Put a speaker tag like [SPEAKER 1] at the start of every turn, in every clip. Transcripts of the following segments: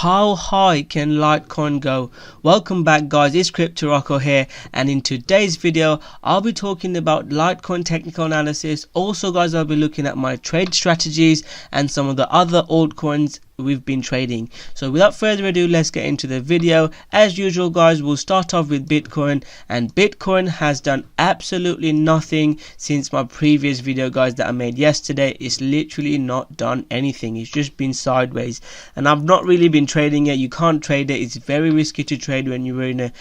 [SPEAKER 1] How high can Litecoin go? Welcome back guys, it's Crypto Rocco here, and in today's video I'll be talking about Litecoin technical analysis. Also guys, I'll be looking at my trade strategies and some of the other altcoins we've been trading. So without further ado, let's get into the video. As usual guys, we'll start off with Bitcoin, and Bitcoin has done absolutely nothing since my previous video guys that I made yesterday. It's literally not done anything. It's just been sideways, and I've not really been trading it. You can't trade it. It's very risky to trade when you're in a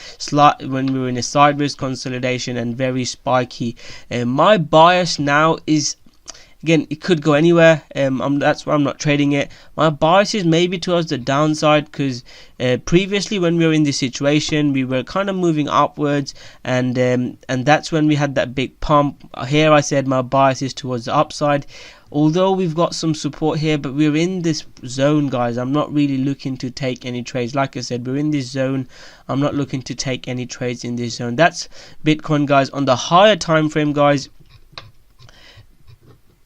[SPEAKER 1] sideways consolidation and very spiky. My bias now is, again, it could go anywhere. That's why I'm not trading it. My bias is maybe towards the downside, because previously when we were in this situation, we were kind of moving upwards, and that's when we had that big pump. Here I said my bias is towards the upside. Although we've got some support here, but we're in this zone guys. I'm not really looking to take any trades. Like I said, we're in this zone. I'm not looking to take any trades in this zone. That's Bitcoin guys. On the higher time frame guys,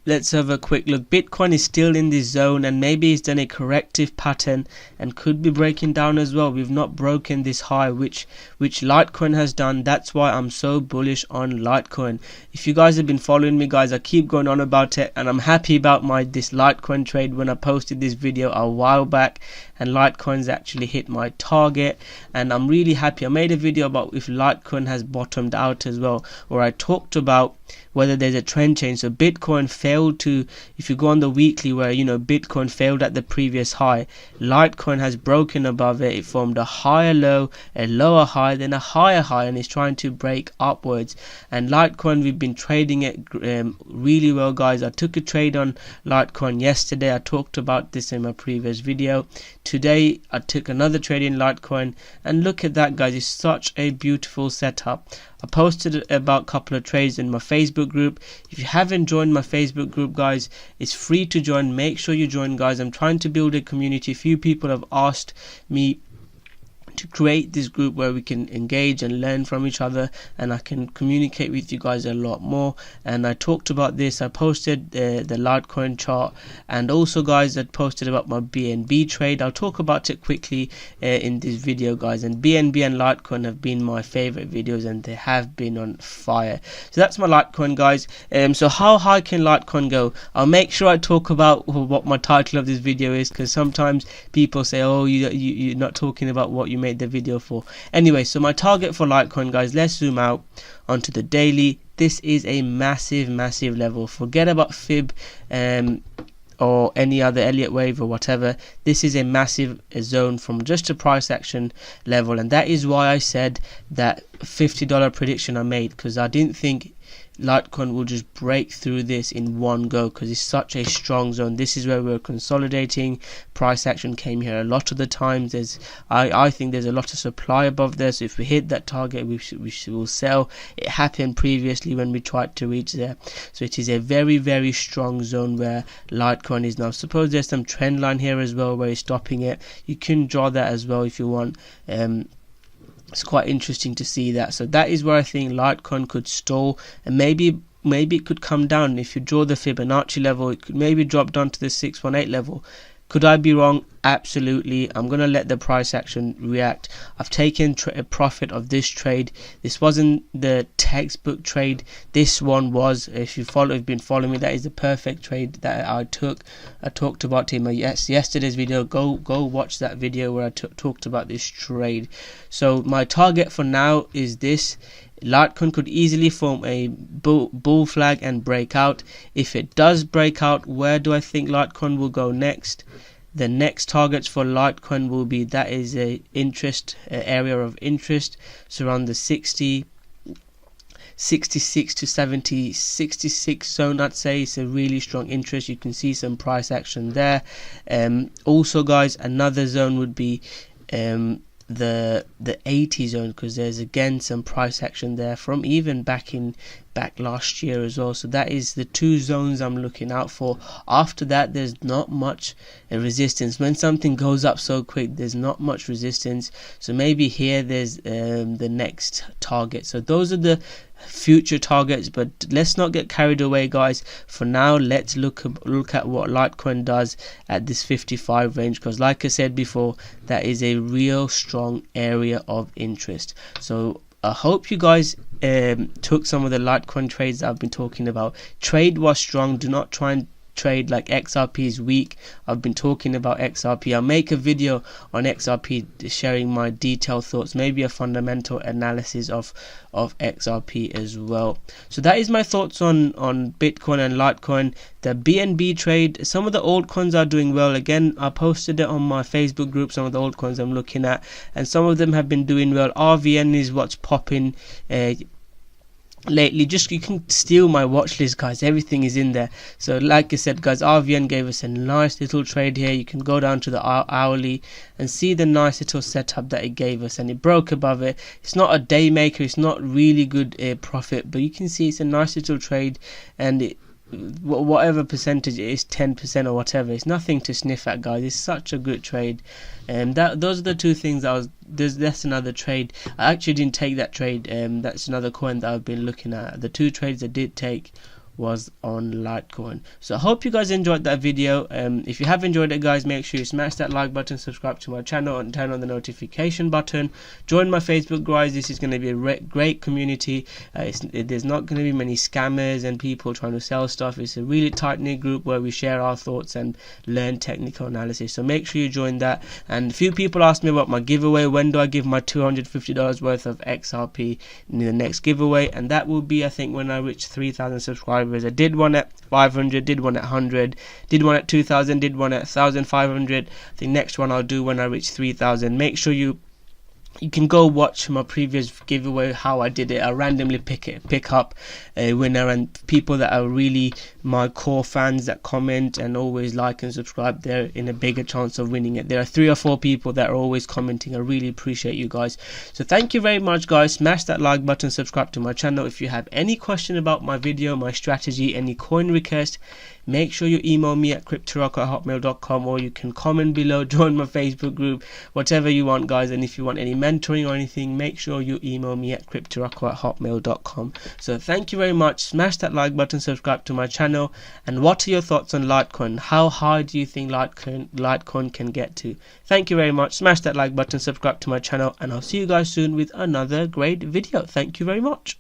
[SPEAKER 1] let's have a quick look. Bitcoin is still in this zone, and maybe it's done a corrective pattern and could be breaking down as well. We've not broken this high, which Litecoin has done. That's why I'm so bullish on Litecoin. If you guys have been following me guys, I keep going on about it, and I'm happy about this Litecoin trade. When I posted this video a while back, and Litecoin's actually hit my target, and I'm really happy. I made a video about if Litecoin has bottomed out as well, where I talked about whether there's a trend change. So Bitcoin failed to, if you go on the weekly where Bitcoin failed at the previous high, Litecoin has broken above it. It formed a higher low, a lower high, then a higher high, and it's trying to break upwards. And Litecoin, we've been trading it really well guys. I took a trade on Litecoin yesterday. I talked about this in my previous video. Today I took another trade in Litecoin, and look at that guys, it's such a beautiful setup. I posted about a couple of trades in my Facebook group. If you haven't joined my Facebook group guys, it's free to join. Make sure you join guys. I'm trying to build a community. Few people have asked me to create this group where we can engage and learn from each other, and I can communicate with you guys a lot more. And I talked about this. I posted the Litecoin chart, and also guys, I posted about my BNB trade. I'll talk about it quickly in this video guys. And BNB and Litecoin have been my favorite videos, and they have been on fire. So that's my Litecoin guys. So how high can Litecoin go? I'll make sure I talk about what my title of this video is, because sometimes people say, oh, you're not talking about what you made the video for. Anyway, so my target for Litecoin guys, let's zoom out onto the daily. This is a massive level. Forget about fib or any other Elliott wave or whatever. This is a massive zone from just a price action level, and that is why I said that $50 prediction I made, because I didn't think Litecoin will just break through this in one go, because it's such a strong zone. This is where we're consolidating. Price action came here a lot of the times. I think there's a lot of supply above there, so if we hit that target, we will sell. It happened previously when we tried to reach there. So it is a very strong zone where Litecoin is now. Suppose there's some trend line here as well where it's stopping it. You can draw that as well if you want. It's quite interesting to see that. So that is where I think Litecoin could stall, and maybe it could come down. If you draw the Fibonacci level, it could maybe drop down to the 618 level. Could I be wrong? Absolutely. I'm going to let the price action react. I've taken a profit of this trade. This wasn't the textbook trade. This one was. If you've been following me, that is the perfect trade that I took. I talked about it in my yesterday's video. Go watch that video where I talked about this trade. So my target for now is this. Litecoin could easily form a bull flag and break out. If it does break out, where do I think Litecoin will go next? The next targets for Litecoin will be, that is a area of interest, so around the 66 to 70, 66 zone. I'd say it's a really strong interest. You can see some price action there. Also guys, another zone would be the 80 zone, because there's again some price action there from even back in back last year as well. So that is the two zones I'm looking out for. After that, there's not much resistance. When something goes up so quick, there's not much resistance. So maybe here there's the next target. So those are the future targets, but let's not get carried away, guys. For now, let's look at what Litecoin does at this 55 range, because like I said before, that is a real strong area of interest. So I hope you guys took some of the Litecoin trades that I've been talking about. Trade was strong. Do not try and trade like XRP is weak. I've been talking about XRP. I'll make a video on XRP sharing my detailed thoughts, maybe a fundamental analysis of XRP as well. So that is my thoughts on Bitcoin and Litecoin. The BNB trade, some of the altcoins are doing well. Again, I posted it on my Facebook group, some of the altcoins I'm looking at, and some of them have been doing well. RVN is what's popping lately. Just you can steal my watch list, guys. Everything is in there. So like I said, guys, RVN gave us a nice little trade here. You can go down to the hourly and see the nice little setup that it gave us, and it broke above it. It's not a day maker, it's not really good profit, but you can see it's a nice little trade, and it, whatever percentage it is, 10% or whatever, it's nothing to sniff at, guys. It's such a good trade. And those are the two things that's another trade. I actually didn't take that trade. That's another coin that I've been looking at. The two trades I did take was on Litecoin. So I hope you guys enjoyed that video. If you have enjoyed it, guys, make sure you smash that like button, subscribe to my channel, and turn on the notification button. Join my Facebook, guys. This is going to be a great community. There's not going to be many scammers and people trying to sell stuff. It's a really tight-knit group where we share our thoughts and learn technical analysis. So make sure you join that. And a few people asked me about my giveaway. When do I give my $250 worth of XRP in the next giveaway? And that will be, I think, when I reach 3,000 subscribers. I did one at 500, did one at 100, did one at 2,000, did one at 1,500. The next one I'll do when I reach 3,000. Make sure you can go watch my previous giveaway, how I did it. I randomly pick up a winner, and people that are really my core fans that comment and always like and subscribe, they're in a bigger chance of winning it. There are 3 or 4 people that are always commenting. I really appreciate you guys. So thank you very much, guys. Smash that like button, subscribe to my channel. If you have any question about my video, my strategy, any coin request, make sure you email me at cryptorock@hotmail.com, or you can comment below, join my Facebook group, whatever you want, guys. And if you want any mentoring or anything, make sure you email me at cryptorock@hotmail.com. So thank you very much. Smash that like button, subscribe to my channel. And what are your thoughts on Litecoin? How high do you think Litecoin can get to? Thank you very much. Smash that like button, subscribe to my channel, and I'll see you guys soon with another great video. Thank you very much.